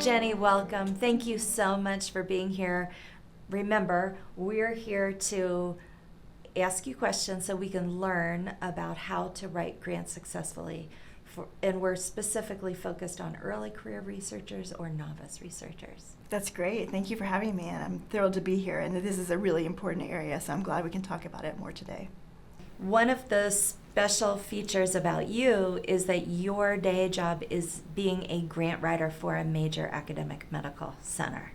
Jenny, welcome. Thank you so much for being here. Remember, we're here to ask you questions so we can learn about how to write grants successfully. And we're specifically focused on early career researchers or novice researchers. That's great. Thank you for having me, and I'm thrilled to be here. And this is a really important area, so I'm glad we can talk about it more today. One of the special features about you is that your day job is being a grant writer for a major academic medical center.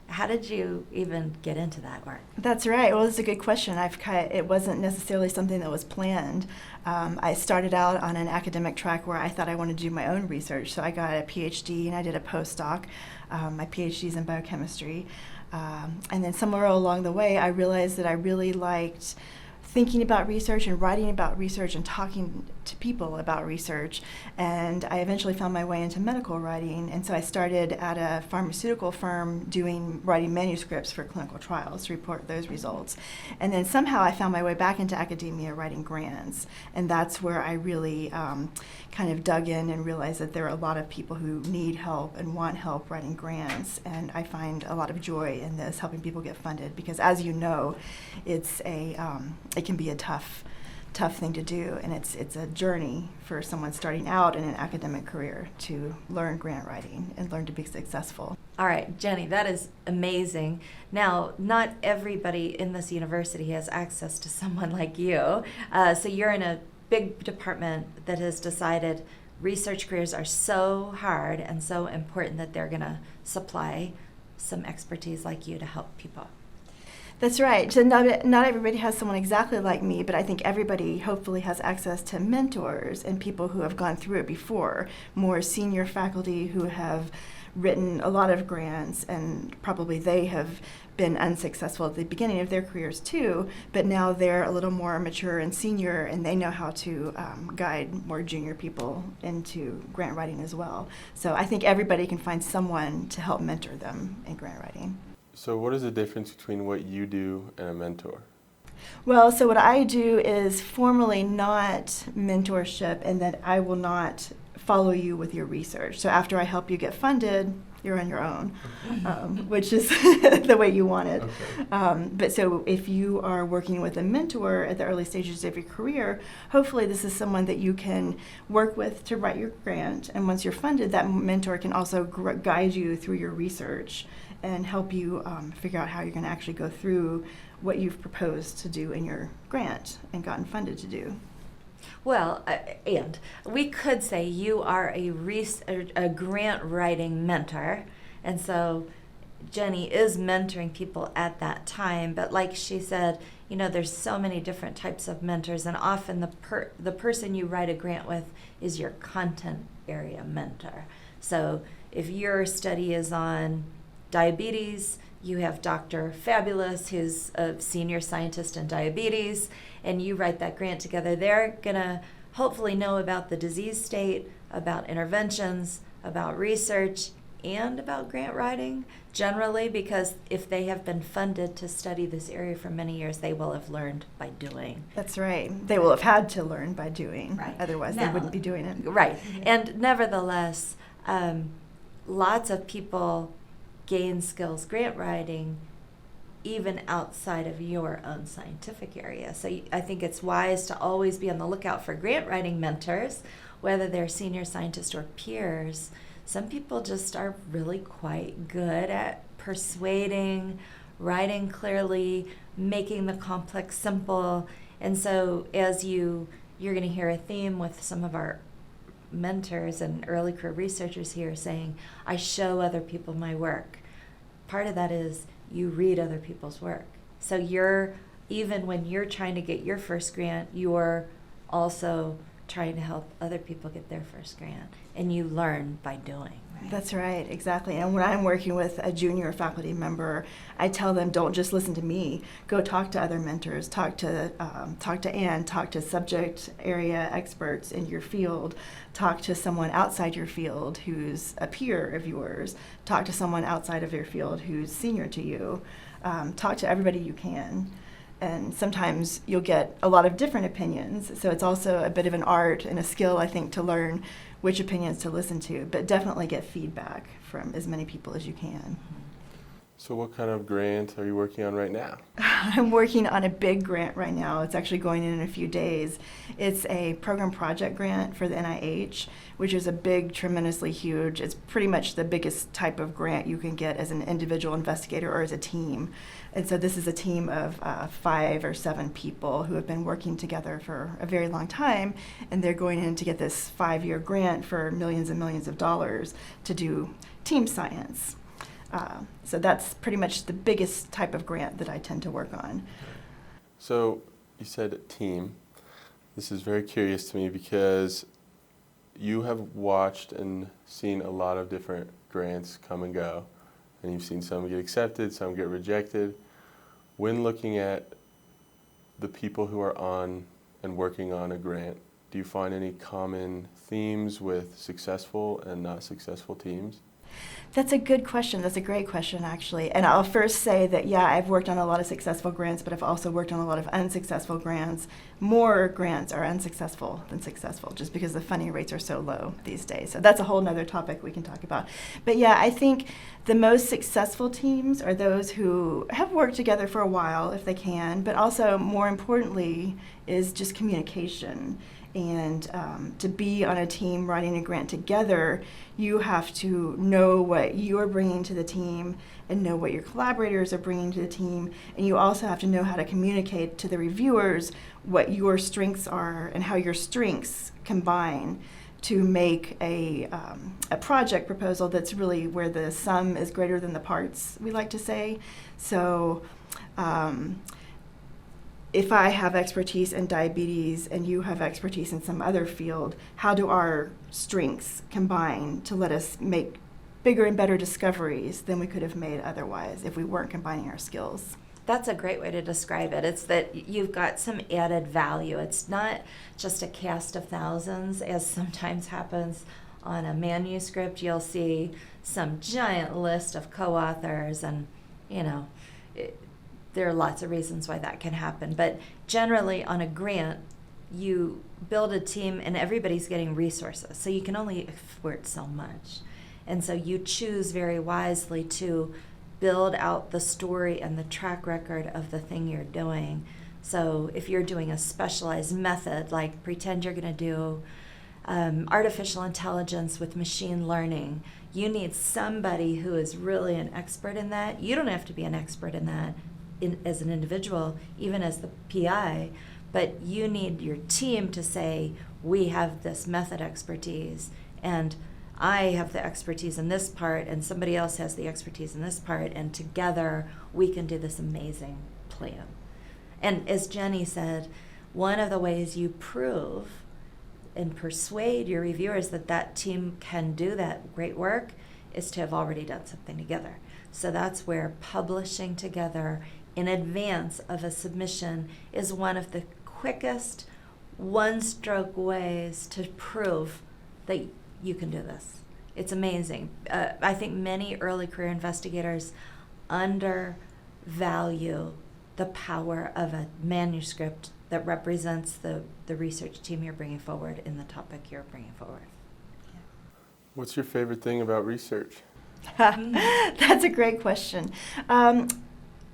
How did you even get into that work? That's right. Well, it's a good question. It wasn't necessarily something that was planned. I started out on an academic track where I thought I wanted to do my own research. So I got a PhD and I did a postdoc. My PhD is in biochemistry. And then somewhere along the way, I realized that I really liked thinking about research and writing about research and talking to people about research. And I eventually found my way into medical writing. And so I started at a pharmaceutical firm writing manuscripts for clinical trials to report those results. And then somehow I found my way back into academia writing grants. And that's where I really kind of dug in and realized that there are a lot of people who need help and want help writing grants. And I find a lot of joy in this, helping people get funded, because as you know, it can be a tough thing to do, and it's a journey for someone starting out in an academic career to learn grant writing and learn to be successful. All right, Jenny, that is amazing. Now, not everybody in this university has access to someone like you, so you're in a big department that has decided research careers are so hard and so important that they're going to supply some expertise like you to help people. That's right. So not everybody has someone exactly like me, but I think everybody hopefully has access to mentors and people who have gone through it before, more senior faculty who have written a lot of grants, and probably they have been unsuccessful at the beginning of their careers too, but now they're a little more mature and senior, and they know how to guide more junior people into grant writing as well. So I think everybody can find someone to help mentor them in grant writing. So what is the difference between what you do and a mentor? Well, so what I do is formally not mentorship, and that I will not follow you with your research. So after I help you get funded, you're on your own, which is the way you want it. Okay. But so if you are working with a mentor at the early stages of your career, hopefully this is someone that you can work with to write your grant. And once you're funded, that mentor can also guide you through your research and help you figure out how you're going to actually go through what you've proposed to do in your grant and gotten funded to do. Well, and we could say you are a grant writing mentor, and so Jenny is mentoring people at that time. But like she said, you know, there's so many different types of mentors, and often the person you write a grant with is your content area mentor. So if your study is on diabetes, you have Dr. Fabulous, who's a senior scientist in diabetes, and you write that grant together. They're going to hopefully know about the disease state, about interventions, about research, and about grant writing generally, because if they have been funded to study this area for many years, they will have learned by doing. That's right. They will have had to learn by doing. Right. Otherwise, Now, they wouldn't be doing it. Right. And nevertheless, lots of people gain skills grant writing even outside of your own scientific area. So I think it's wise to always be on the lookout for grant writing mentors, whether they're senior scientists or peers. Some people just are really quite good at persuading, writing clearly, making the complex simple. And so as you're going to hear a theme with some of our mentors and early career researchers here saying, I show other people my work. Part of that is you read other people's work. So even when you're trying to get your first grant, you're also trying to help other people get their first grant. And you learn by doing. Right? That's right, exactly. And when I'm working with a junior faculty member, I tell them, don't just listen to me. Go talk to other mentors. Talk to Anne. Talk to subject area experts in your field. Talk to someone outside your field who's a peer of yours. Talk to someone outside of your field who's senior to you. Talk to everybody you can. and sometimes you'll get a lot of different opinions. So it's also a bit of an art and a skill, I think, to learn which opinions to listen to, but definitely get feedback from as many people as you can. So what kind of grant are you working on right now? I'm working on a big grant right now. It's actually going in a few days. It's a program project grant for the NIH, which is a big, tremendously huge, it's pretty much the biggest type of grant you can get as an individual investigator or as a team. And so this is a team of 5 or 7 people who have been working together for a very long time, and they're going in to get this 5-year grant for millions and millions of dollars to do team science. So that's pretty much the biggest type of grant that I tend to work on. So you said team. This is very curious to me because you have watched and seen a lot of different grants come and go, and you've seen some get accepted, some get rejected. When looking at the people who are on and working on a grant, do you find any common themes with successful and not successful teams? That's a good question. That's a great question, actually. And I'll first say that, yeah, I've worked on a lot of successful grants, but I've also worked on a lot of unsuccessful grants. More grants are unsuccessful than successful, just because the funding rates are so low these days. So that's a whole other topic we can talk about. But yeah, I think the most successful teams are those who have worked together for a while, if they can, but also, more importantly, is just communication. And to be on a team writing a grant together, you have to know what you're bringing to the team and know what your collaborators are bringing to the team. And you also have to know how to communicate to the reviewers what your strengths are and how your strengths combine to make a project proposal that's really where the sum is greater than the parts, we like to say. So if I have expertise in diabetes and you have expertise in some other field, how do our strengths combine to let us make bigger and better discoveries than we could have made otherwise if we weren't combining our skills? That's a great way to describe it. It's that you've got some added value. It's not just a cast of thousands, as sometimes happens on a manuscript. You'll see some giant list of co-authors, and, there are lots of reasons why that can happen. But generally on a grant, you build a team and everybody's getting resources. So you can only afford so much. And so you choose very wisely to build out the story and the track record of the thing you're doing. So if you're doing a specialized method, like pretend you're going to do artificial intelligence with machine learning, you need somebody who is really an expert in that. You don't have to be an expert in that as an individual, even as the PI, but you need your team to say, we have this method expertise, and I have the expertise in this part, and somebody else has the expertise in this part, and together we can do this amazing plan. And as Jenny said, one of the ways you prove and persuade your reviewers that that team can do that great work is to have already done something together. So that's where publishing together in advance of a submission is one of the quickest one-stroke ways to prove that you can do this. It's amazing. I think many early career investigators undervalue the power of a manuscript that represents the research team you're bringing forward in the topic you're bringing forward. What's your favorite thing about research? That's a great question.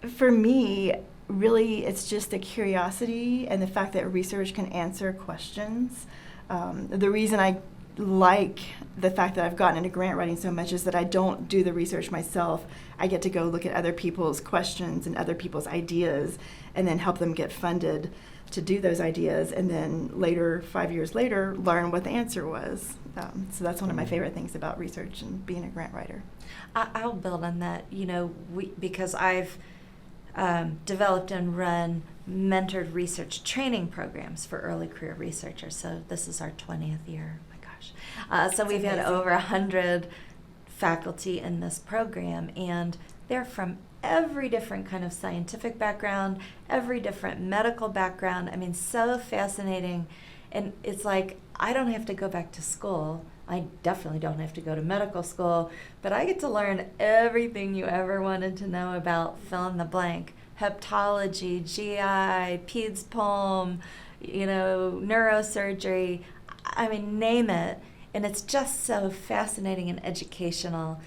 For me, really, it's just the curiosity and the fact that research can answer questions. The reason I like the fact that I've gotten into grant writing so much is that I don't do the research myself. I get to go look at other people's questions and other people's ideas and then help them get funded to do those ideas, and then later, 5 years later, learn what the answer was. So that's one of my favorite things about research and being a grant writer. I'll build on that, because I've developed and run mentored research training programs for early career researchers. So this is our 20th year. Oh my gosh. So we've had over 100 faculty in this program, and they're from every different kind of scientific background, every different medical background. I mean, so fascinating. And it's like, I don't have to go back to school. I definitely don't have to go to medical school, but I get to learn everything you ever wanted to know about fill in the blank hepatology, GI, peds pulm, neurosurgery, I mean, name it. And it's just so fascinating and educational.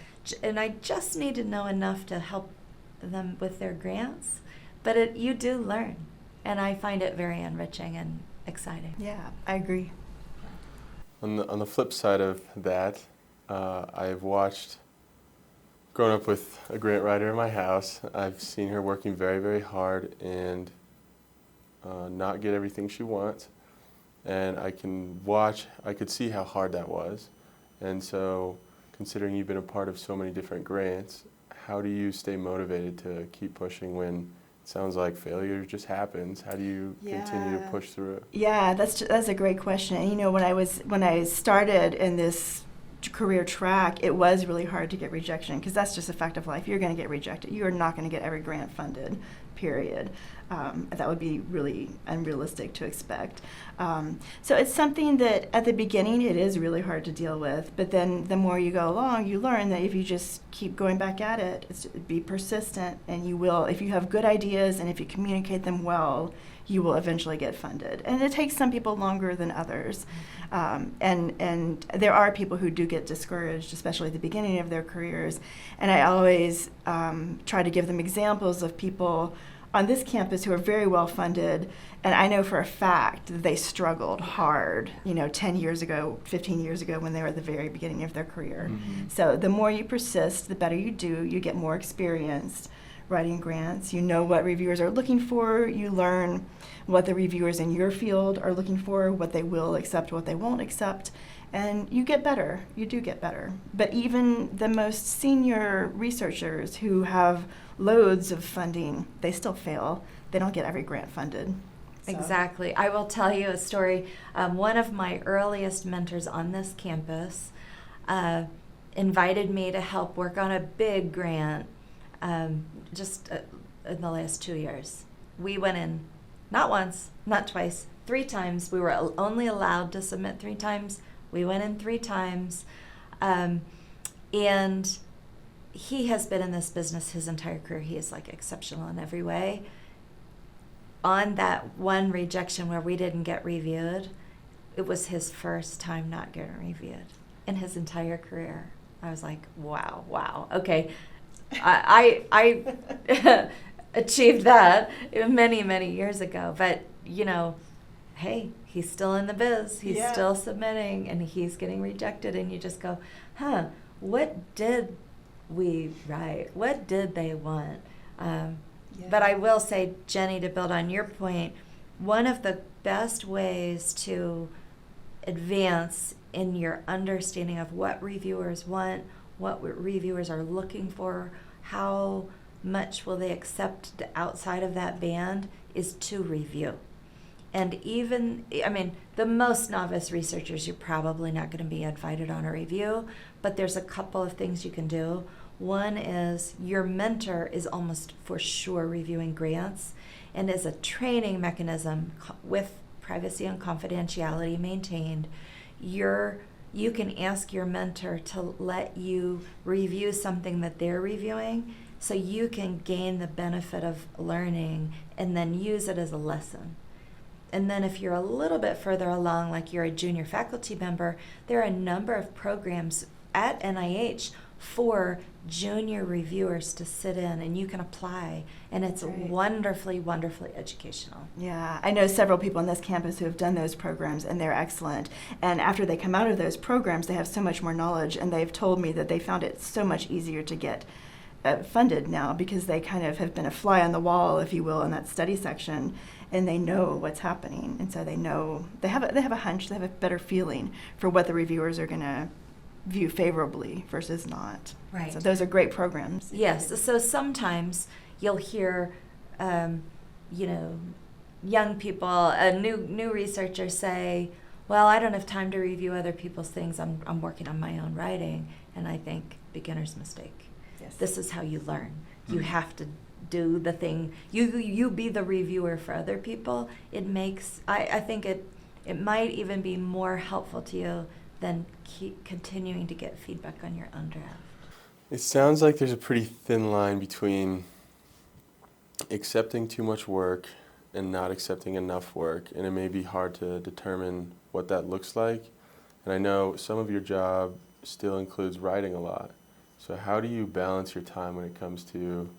And I just need to know enough to help them with their grants. But you do learn. And I find it very enriching and exciting. Yeah, I agree. On the flip side of that, I've watched, growing up with a grant writer in my house, I've seen her working very, very hard and not get everything she wants. And I could see how hard that was. And so, considering you've been a part of so many different grants, how do you stay motivated to keep pushing when it sounds like failure just happens? How do you continue to push through it? Yeah, that's a great question. And when I started in this career track, it was really hard to get rejection, because that's just a fact of life. You're going to get rejected. You are not going to get every grant funded, period. That would be really unrealistic to expect. So it's something that at the beginning it is really hard to deal with, but then the more you go along, you learn that if you just keep going back at it, be persistent, and you will, if you have good ideas and if you communicate them well, you will eventually get funded. And it takes some people longer than others. And there are people who do get discouraged, especially at the beginning of their careers. And I always try to give them examples of people on this campus who are very well funded, and I know for a fact that they struggled hard, 10 years ago, 15 years ago, when they were at the very beginning of their career. Mm-hmm. So the more you persist, the better you do. You get more experience writing grants. You know what reviewers are looking for. You learn what the reviewers in your field are looking for, what they will accept, what they won't accept, and you get better. You do get better. But even the most senior researchers who have loads of funding, they still fail. They don't get every grant funded. So. Exactly. I will tell you a story. One of my earliest mentors on this campus invited me to help work on a big grant just in the last 2 years. We went in not once, not twice, 3 times. We were only allowed to submit 3 times. We went in 3 times. And he has been in this business his entire career. He is exceptional in every way. On that one rejection where we didn't get reviewed, it was his first time not getting reviewed in his entire career. I was like, wow, okay. I achieved that many, many years ago. But, hey, he's still in the biz. He's still submitting, and he's getting rejected. And you just go, what did we write? What did they want? But I will say, Jenny, to build on your point, one of the best ways to advance in your understanding of what reviewers want, what reviewers are looking for, how much will they accept outside of that band, is to review. And even, the most novice researchers, you're probably not going to be invited on a review, but there's a couple of things you can do. One is your mentor is almost for sure reviewing grants, and as a training mechanism with privacy and confidentiality maintained, you can ask your mentor to let you review something that they're reviewing, so you can gain the benefit of learning and then use it as a lesson. And then if you're a little bit further along, like you're a junior faculty member, there are a number of programs at NIH for junior reviewers to sit in, and you can apply, and it's wonderfully, wonderfully educational. Yeah, I know several people on this campus who have done those programs, and they're excellent. And after they come out of those programs, they have so much more knowledge, and they've told me that they found it so much easier to get funded now, because they kind of have been a fly on the wall, if you will, in that study section, and they know what's happening, and so they know, they have a hunch, they have a better feeling for what the reviewers are going to view favorably versus not. Right. So those are great programs. Yes. So sometimes you'll hear, young people, new researchers say, "Well, I don't have time to review other people's things. I'm working on my own writing." And I think beginner's mistake. Yes. This is how you learn. You have to do the thing. You be the reviewer for other people. It makes. I think it might even be more helpful to you than keep continuing to get feedback on your own draft. It sounds like there's a pretty thin line between accepting too much work and not accepting enough work, and it may be hard to determine what that looks like. And I know some of your job still includes writing a lot. So how do you balance your time when it comes to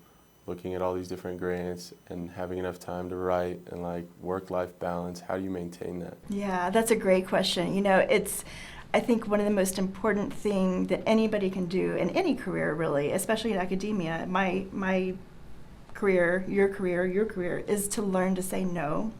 looking at all these different grants and having enough time to write and like work-life balance? How do you maintain that? Yeah, that's a great question. You know, I think one of the most important thing that anybody can do in any career, really, especially in academia, my career, your career, is to learn to say no.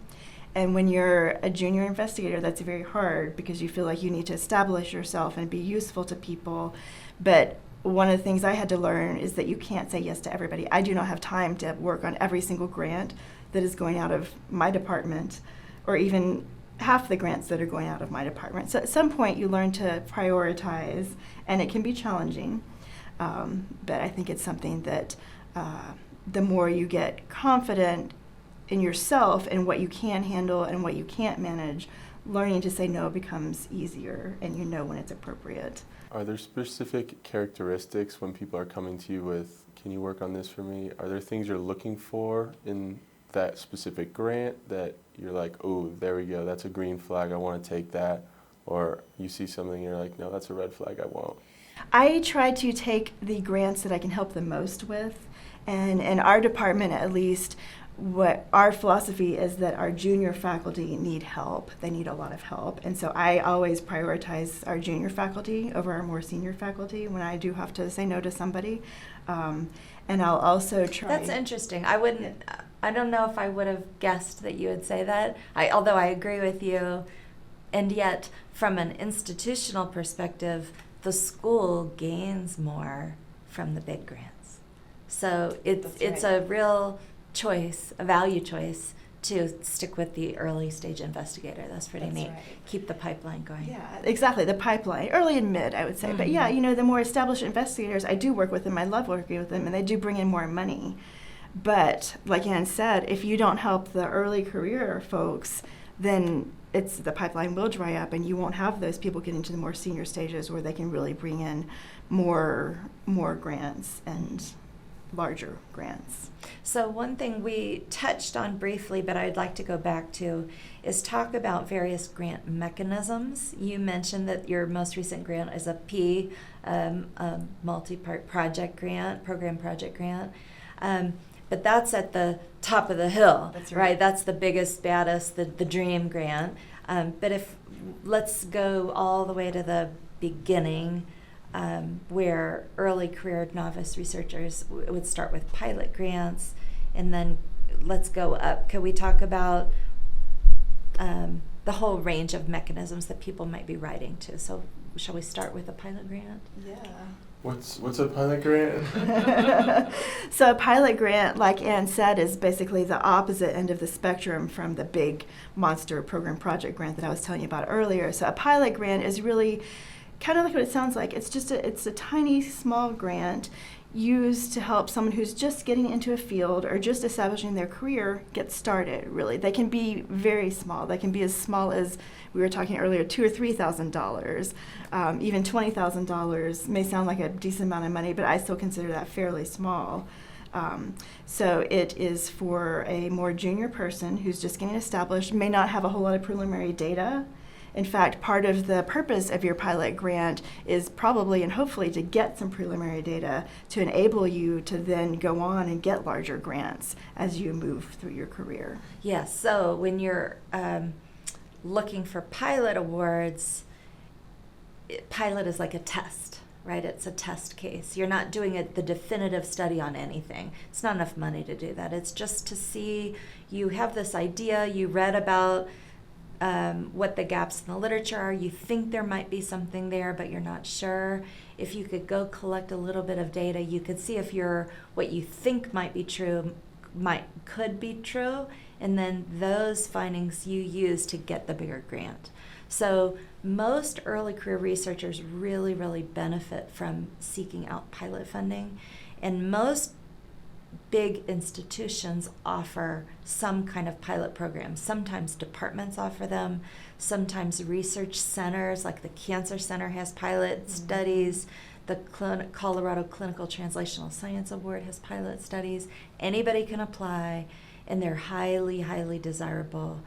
And when you're a junior investigator, that's very hard because you feel like you need to establish yourself and be useful to people. But one of the things I had to learn is that you can't say yes to everybody. I do not have time to work on every single grant that is going out of my department, or even half the grants that are going out of my department. So at some point you learn to prioritize, and it can be challenging. But I think it's something that the more you get confident in yourself and what you can handle and what you can't manage, learning to say no becomes easier, and you know when it's appropriate. Are there specific characteristics when people are coming to you with, can you work on this for me? Are there things you're looking for in that specific grant that you're like, oh, there we go, that's a green flag, I want to take that? Or you see something and you're like, no, that's a red flag, I won't? I try to take the grants that I can help the most with. And in our department, at least, what our philosophy is that our junior faculty need help. They need a lot of help. And so I always prioritize our junior faculty over our more senior faculty when I do have to say no to somebody. And I'll also try. That's interesting. I don't know if I would have guessed that you would say that. Although I agree with you. And yet, from an institutional perspective, the school gains more from the big grants. So it's a real choice, a value choice, to stick with the early stage investigator. That's pretty neat. Right. Keep the pipeline going. Yeah, exactly, the pipeline, early and mid, I would say. Mm-hmm. But yeah, you know, the more established investigators, I do work with them, I love working with them, and they do bring in more money. But like Anne said, if you don't help the early career folks, then the pipeline will dry up, and you won't have those people get into the more senior stages where they can really bring in more grants and larger grants. So one thing we touched on briefly, but I'd like to go back to, is talk about various grant mechanisms. You mentioned that your most recent grant is a multi-part project grant, program project grant. But that's at the top of the hill, that's right? That's the biggest, baddest, the dream grant. But let's go all the way to the beginning, where early career novice researchers would start with pilot grants, and then let's go up. Could we talk about the whole range of mechanisms that people might be writing to? So shall we start with a pilot grant? Yeah. What's a pilot grant? So a pilot grant, like Anne said, is basically the opposite end of the spectrum from the big monster program project grant that I was telling you about earlier. So a pilot grant is really kind of like what it sounds like. It's a tiny, small grant used to help someone who's just getting into a field or just establishing their career get started, really. They can be very small. They can be as small as, we were talking earlier, $2,000 or $3,000. Even $20,000 may sound like a decent amount of money, but I still consider that fairly small. So it is for a more junior person who's just getting established, may not have a whole lot of preliminary data. In fact, part of the purpose of your pilot grant is probably and hopefully to get some preliminary data to enable you to then go on and get larger grants as you move through your career. Yes, so when you're looking for pilot awards, pilot is like a test, right? It's a test case. You're not doing the definitive study on anything. It's not enough money to do that. It's just to see, you have this idea, you read about what the gaps in the literature are, you think there might be something there, but you're not sure. If you could go collect a little bit of data, you could see if what you think might be true could be true, and then those findings you use to get the bigger grant. So most early career researchers really, really benefit from seeking out pilot funding, and most big institutions offer some kind of pilot program. Sometimes departments offer them, sometimes research centers, like the Cancer Center has pilot studies. The Colorado Clinical Translational Science Award has pilot studies. Anybody can apply, and they're highly, highly desirable.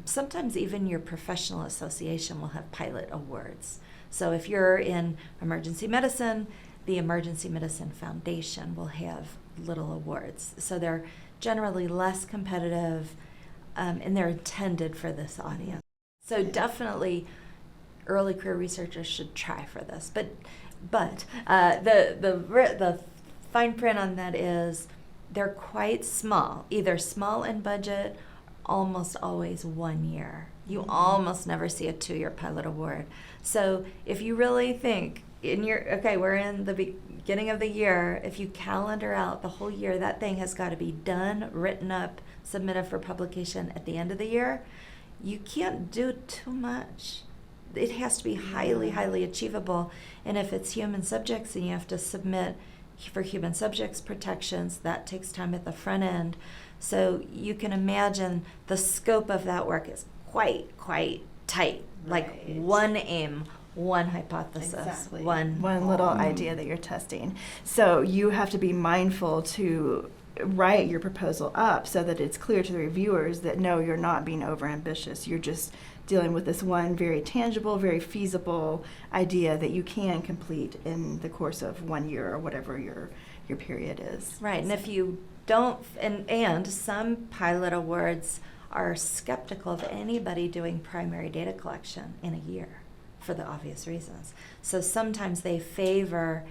Sometimes even your professional association will have pilot awards. So if you're in emergency medicine, the Emergency Medicine Foundation will have little awards. So they're generally less competitive, and they're intended for this audience. So definitely early career researchers should try for this. But the fine print on that is they're quite small, either small in budget, almost always 1 year. You almost never see a 2-year pilot award. So if you really think we're in the beginning of the year, if you calendar out the whole year, that thing has got to be done, written up, submitted for publication at the end of the year. You can't do too much. It has to be highly, highly achievable. And if it's human subjects and you have to submit for human subjects protections, that takes time at the front end. So you can imagine the scope of that work is quite tight. Like one aim, one hypothesis, Exactly. one little idea that you're testing. So you have to be mindful to write your proposal up so that it's clear to the reviewers that no, you're not being overambitious. You're just dealing with this one very tangible, very feasible idea that you can complete in the course of 1 year or whatever your period is. Right, and if you don't, and some pilot awards are skeptical of anybody doing primary data collection in a year for the obvious reasons. So sometimes they favor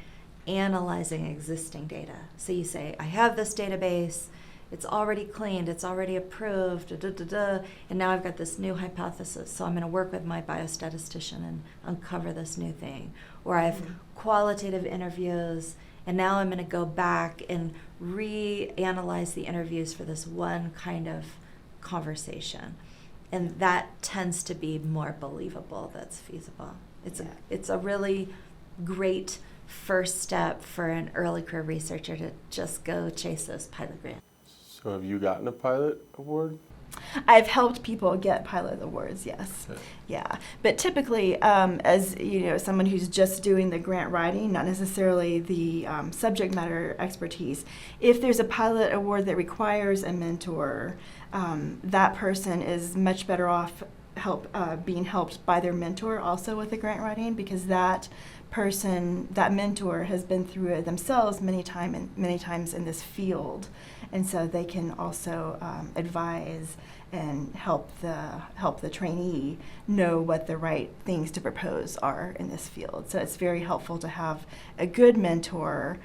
analyzing existing data. So you say, I have this database, it's already cleaned, it's already approved, and now I've got this new hypothesis, so I'm going to work with my biostatistician and uncover this new thing. Or I have qualitative interviews, and now I'm going to go back and reanalyze the interviews for this one kind of conversation. And that tends to be more believable, that's feasible. It's a really great first step for an early career researcher to just go chase those pilot grants. So have you gotten a pilot award? I've helped people get pilot awards, yes. Okay. Yeah, but typically, as you know, someone who's just doing the grant writing, not necessarily the subject matter expertise, if there's a pilot award that requires a mentor, that person is much better off being helped by their mentor also with the grant writing, because that mentor has been through it themselves many times in this field, and so they can also advise and help the trainee know what the right things to propose are in this field. So it's very helpful to have a good mentor.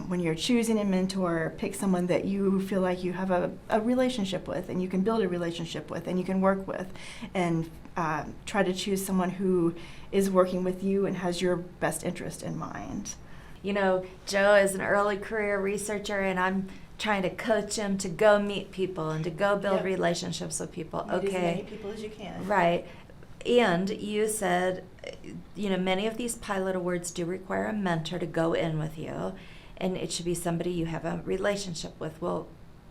When you're choosing a mentor, pick someone that you feel like you have a relationship with, and you can build a relationship with, and you can work with, and try to choose someone who is working with you and has your best interest in mind. You know, Joe is an early career researcher, and I'm trying to coach him to go meet people and to go build relationships with people. Meet as many people as you can. Right. And you said, you know, many of these pilot awards do require a mentor to go in with you, and it should be somebody you have a relationship with. Well,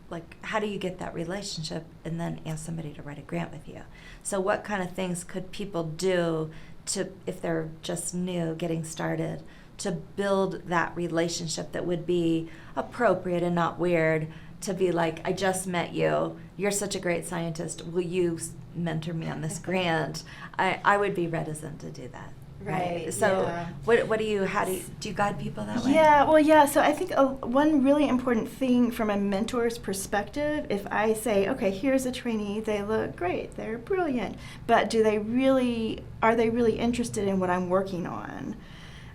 like, how do you get that relationship and then ask somebody to write a grant with you? So what kind of things could people do to, if they're just new, getting started, to build that relationship that would be appropriate and not weird, to be like, I just met you, you're such a great scientist, will you mentor me on this grant? I would be reticent to do that. Right. So yeah. how do you guide people that way? Yeah, so I think one really important thing from a mentor's perspective, if I say, okay, here's a trainee, they look great, they're brilliant, but are they really interested in what I'm working on?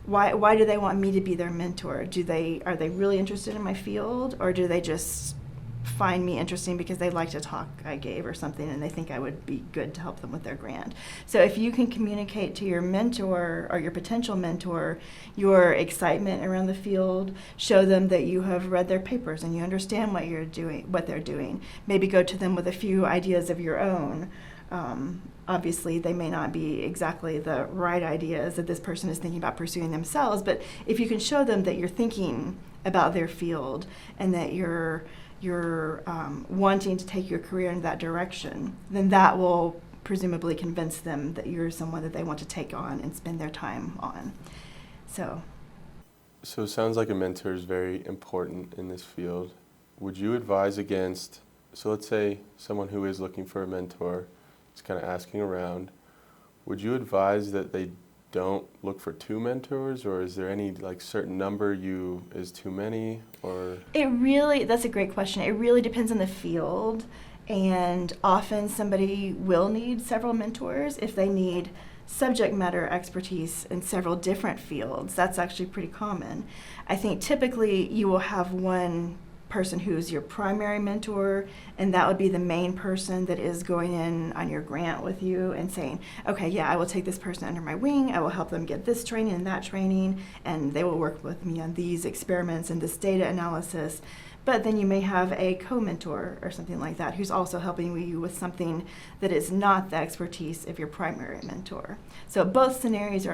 Why do they want me to be their mentor? Are they really interested in my field, or do they just find me interesting because they liked a talk I gave or something and they think I would be good to help them with their grant? So if you can communicate to your mentor or your potential mentor your excitement around the field, show them that you have read their papers and you understand what they're doing. Maybe go to them with a few ideas of your own. Obviously, they may not be exactly the right ideas that this person is thinking about pursuing themselves, but if you can show them that you're thinking about their field and that you're wanting to take your career in that direction, then that will presumably convince them that you're someone that they want to take on and spend their time on. So So it sounds like a mentor is very important in this field. Would you advise against, so let's say someone who is looking for a mentor is kind of asking around, would you advise that they don't look for 2 mentors, or is there any like certain number is too many, or? That's a great question. It really depends on the field, and often somebody will need several mentors if they need subject matter expertise in several different fields. That's actually pretty common. I think typically you will have one person who's your primary mentor, and that would be the main person that is going in on your grant with you and saying, okay, yeah, I will take this person under my wing, I will help them get this training and that training, and they will work with me on these experiments and this data analysis. But then you may have a co-mentor or something like that who's also helping you with something that is not the expertise of your primary mentor. So both scenarios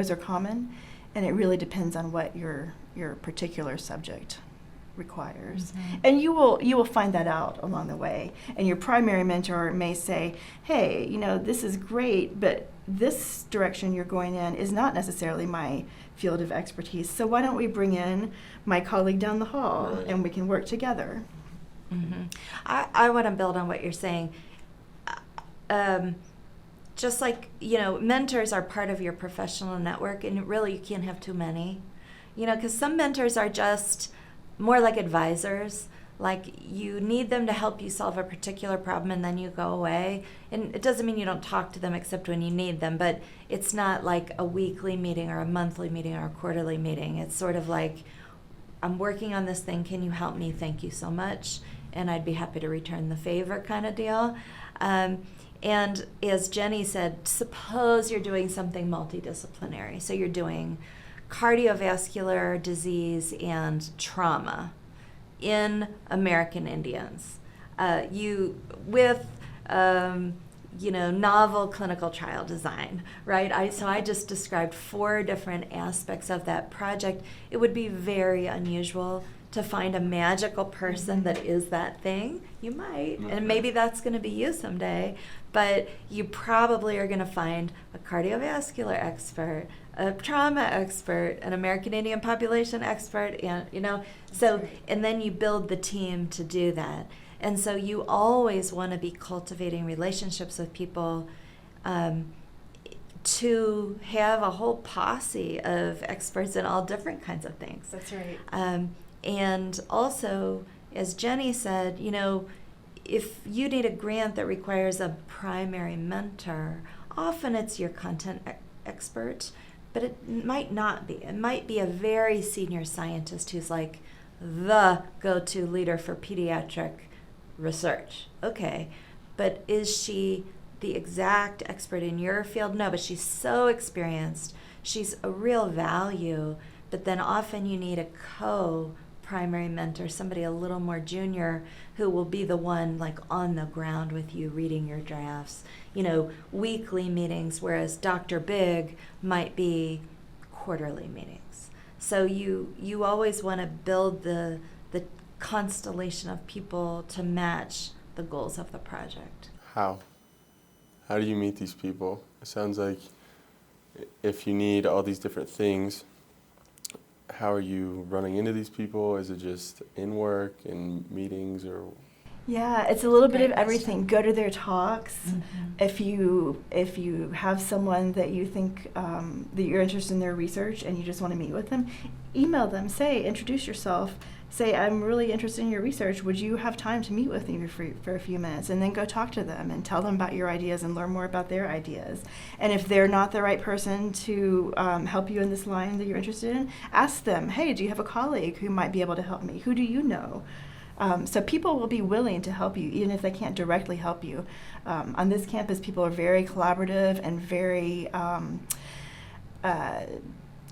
are common, and it really depends on what your particular subject requires. Mm-hmm. And you will find that out along the way. And your primary mentor may say, hey, this is great, but this direction you're going in is not necessarily my field of expertise. So why don't we bring in my colleague down the hall, Right. and we can work together. Mm-hmm. I want to build on what you're saying. Just like, mentors are part of your professional network, and really you can't have too many. Because some mentors are just more like advisors. Like, you need them to help you solve a particular problem, and then you go away. And it doesn't mean you don't talk to them except when you need them, but it's not like a weekly meeting or a monthly meeting or a quarterly meeting. It's sort of like, I'm working on this thing, can you help me? Thank you so much. And I'd be happy to return the favor kind of deal. And as Jenny said, suppose you're doing something multidisciplinary. So you're doing cardiovascular disease and trauma in American Indians. Novel clinical trial design, right? So I just described 4 different aspects of that project. It would be very unusual to find a magical person that is that thing. You might, and maybe that's going to be you someday, but you probably are going to find a cardiovascular expert, a trauma expert, an American Indian population expert, and and then you build the team to do that. And so you always want to be cultivating relationships with people to have a whole posse of experts in all different kinds of things. That's right. And also, as Jenny said, if you need a grant that requires a primary mentor, often it's your content expert, but it might not be. It might be a very senior scientist who's like the go-to leader for pediatric research. Okay, but is she the exact expert in your field? No, but she's so experienced. She's a real value, but then often you need a co-primary mentor, somebody a little more junior who will be the one like on the ground with you reading your drafts, weekly meetings, whereas Dr. Big might be quarterly meetings. So you always want to build the constellation of people to match the goals of the project. How do you meet these people? It sounds like if you need all these different things, how are you running into these people? Is it just in work, in meetings, or? Yeah, it's a little bit of Great everything. Go to their talks. Mm-hmm. If you have someone that you think that you're interested in their research and you just want to meet with them, email them. Introduce yourself. Say, I'm really interested in your research. Would you have time to meet with me for a few minutes? And then go talk to them and tell them about your ideas and learn more about their ideas. And if they're not the right person to help you in this line that you're interested in, ask them, hey, do you have a colleague who might be able to help me? Who do you know? So people will be willing to help you, even if they can't directly help you. On this campus, people are very collaborative and very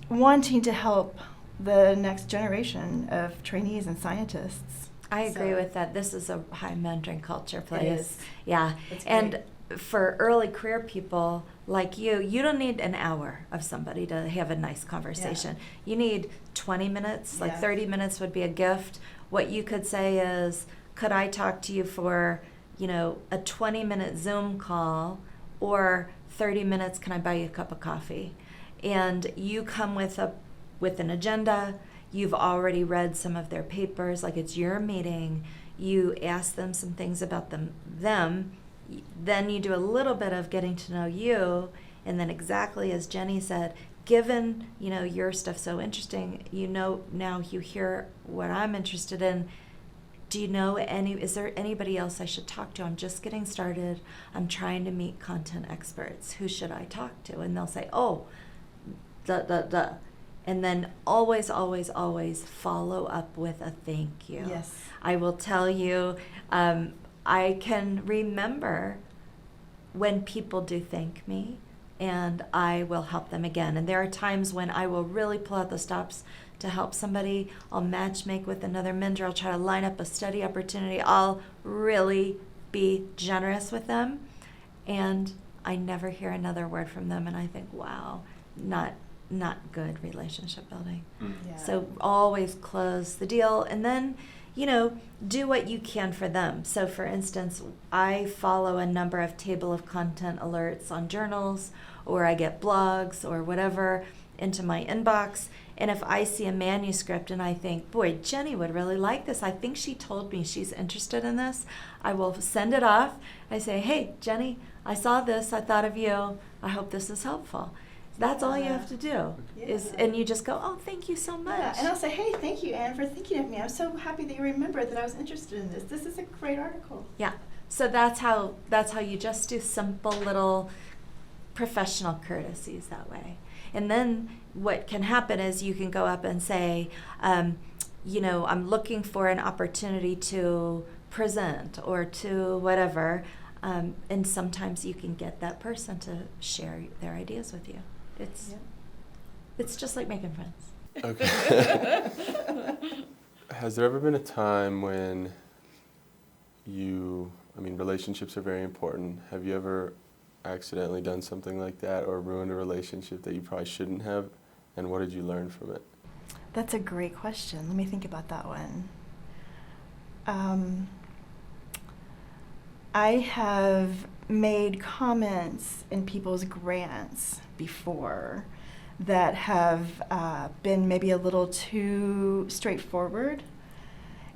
wanting to help the next generation of trainees and scientists. I agree with that. This is a high mentoring culture place. It is. Yeah. It's And great. for early career people like you don't need an hour of somebody to have a nice conversation. You need 20 minutes, like Yeah. 30 minutes would be a gift. What you could say is, could I talk to you for, a 20-minute Zoom call, or 30 minutes, can I buy you a cup of coffee? And you come with a with an agenda. You've already read some of their papers, like it's your meeting. You ask them some things about them. Then you do a little bit of getting to know you, and then exactly as Jenny said, given, your stuff's so interesting, now you hear what I'm interested in. Do you know is there anybody else I should talk to? I'm just getting started. I'm trying to meet content experts. Who should I talk to? And they'll say, oh, and then always, always, always follow up with a thank you. Yes. I will tell you, I can remember when people do thank me, and I will help them again. And there are times when I will really pull out the stops to help somebody. I'll matchmake with another mentor. I'll try to line up a study opportunity. I'll really be generous with them. And I never hear another word from them. And I think, wow, not good relationship building. Yeah. So always close the deal. And then, do what you can for them. So for instance, I follow a number of table of content alerts on journals, or I get blogs or whatever into my inbox. And if I see a manuscript and I think, boy, Jenny would really like this, I think she told me she's interested in this, I will send it off. I say, hey, Jenny, I saw this, I thought of you, I hope this is helpful. That's all you have to do, and you just go, oh, thank you so much. Yeah. And I'll say, hey, thank you, Anne, for thinking of me. I'm so happy that you remembered that I was interested in this. This is a great article. Yeah. So that's how you just do simple little professional courtesies that way. And then what can happen is you can go up and say, I'm looking for an opportunity to present or to whatever, and sometimes you can get that person to share their ideas with you. It's just like making friends. Okay. Has there ever been a time when relationships are very important. Have you ever accidentally done something like that or ruined a relationship that you probably shouldn't have? And what did you learn from it? That's a great question. Let me think about that one. I have made comments in people's grants before that have been maybe a little too straightforward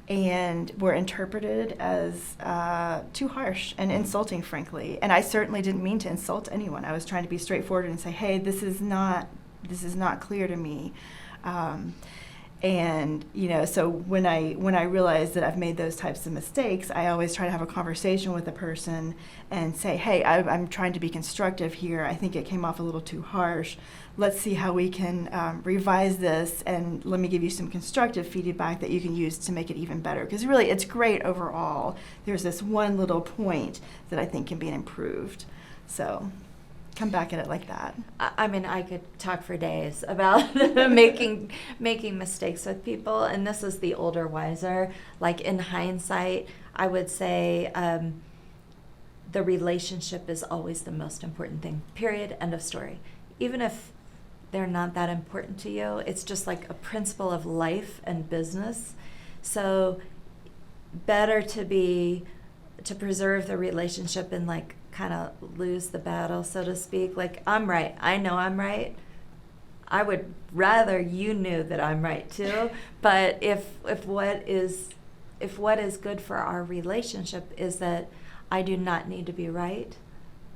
and were interpreted as too harsh and insulting, frankly. And I certainly didn't mean to insult anyone. I was trying to be straightforward and say, hey, this is not clear to me. And so when I realize that I've made those types of mistakes, I always try to have a conversation with the person and say, hey, I'm trying to be constructive here. I think it came off a little too harsh. Let's see how we can revise this, and let me give you some constructive feedback that you can use to make it even better. Because really, it's great overall. There's this one little point that I think can be improved. So come back at it like that. I mean, I could talk for days about making mistakes with people, and this is the older, wiser. Like in hindsight, I would say the relationship is always the most important thing, period, end of story. Even if they're not that important to you, it's just like a principle of life and business. So better to preserve the relationship and like kind of lose the battle, so to speak. Like, I'm right. I know I'm right. I would rather you knew that I'm right too. But if what is good for our relationship is that I do not need to be right,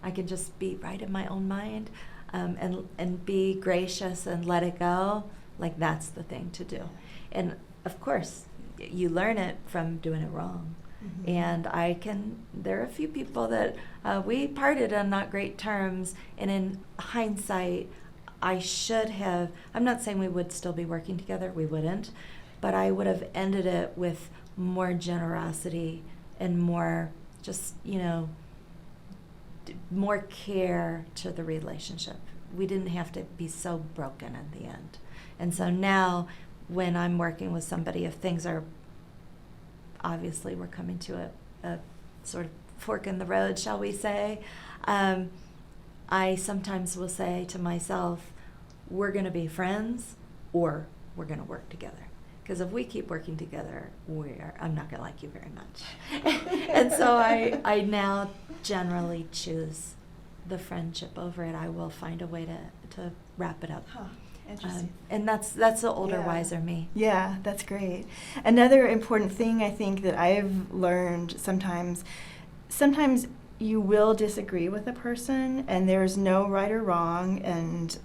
I can just be right in my own mind, and be gracious and let it go. Like, that's the thing to do. And of course, you learn it from doing it wrong. Mm-hmm. And there are a few people that we parted on not great terms, and in hindsight, I should have, I'm not saying we would still be working together, we wouldn't, but I would have ended it with more generosity and more just, more care to the relationship. We didn't have to be so broken at the end. And so now when I'm working with somebody, if things are, obviously we're coming to a sort of fork in the road, shall we say, I sometimes will say to myself, we're going to be friends or we're going to work together. Because if we keep working together, I'm not going to like you very much. And so I now generally choose the friendship over it. I will find a way to wrap it up. Huh. Interesting. And that's the older, Yeah. wiser me. Yeah, that's great. Another important thing I think that I've learned sometimes you will disagree with a person, and there's no right or wrong, and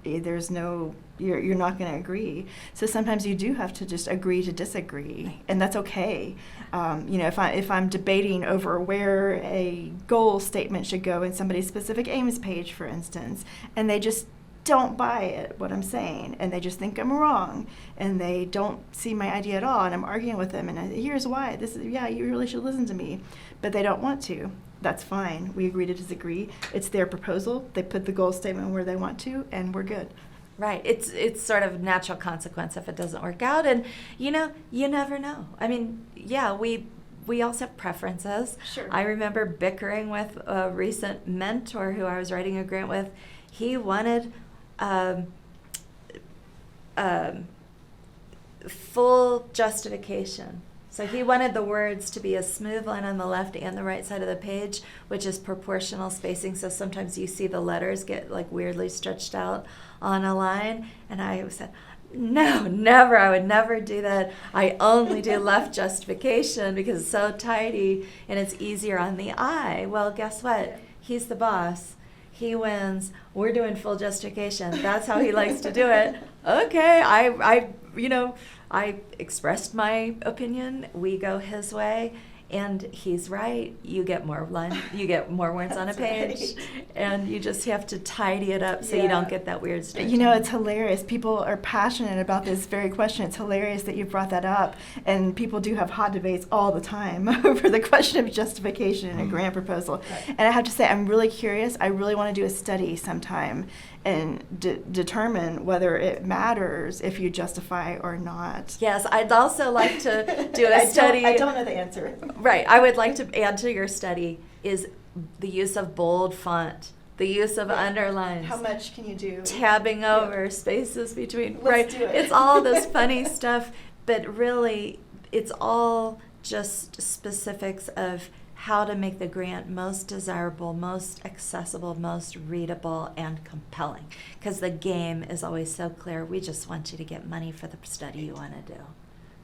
there's no you're not going to agree. So sometimes you do have to just agree to disagree, and that's okay. If I'm debating over where a goal statement should go in somebody's specific aims page, for instance, and they just don't buy it, what I'm saying, and they just think I'm wrong, and they don't see my idea at all, and I'm arguing with them, and here's why. You really should listen to me, but they don't want to. That's fine. We agree to disagree. It's their proposal. They put the goal statement where they want to, and we're good. Right. It's sort of natural consequence if it doesn't work out, and you never know. I mean, yeah, we also have preferences. Sure. I remember bickering with a recent mentor who I was writing a grant with. He wanted full justification. So he wanted the words to be a smooth line on the left and the right side of the page, which is proportional spacing. So sometimes you see the letters get like weirdly stretched out on a line. And I said, no, never. I would never do that. I only do left justification because it's so tidy and it's easier on the eye. Well, guess what? He's the boss. He wins. We're doing full justification. That's how he likes to do it. Okay, I expressed my opinion. We go his way, and he's right. You get more words on a page, right. and you just have to tidy it up so you Yeah. don't get that weird stretch. It's hilarious. People are passionate about this very question. It's hilarious that you brought that up, and people do have hot debates all the time over the question of justification in a grant proposal. Right. And I have to say, I'm really curious. I really want to do a study sometime and determine whether it matters if you justify or not. Yes, I'd also like to do a study. I don't know the answer. Right. I would like to add to your study is the use of bold font, the use of underlines. How much can you do? Tabbing over, spaces between. Let's do it. It's all this funny stuff, but really it's all just specifics of how to make the grant most desirable, most accessible, most readable, and compelling. Because the game is always so clear. We just want you to get money for the study you want to do.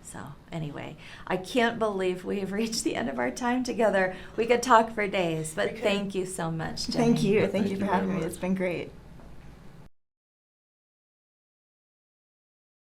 So anyway, I can't believe we've reached the end of our time together. We could talk for days, but thank you so much, Jenny. Thank you. Thank Thank you you for very having me. much. It's been great.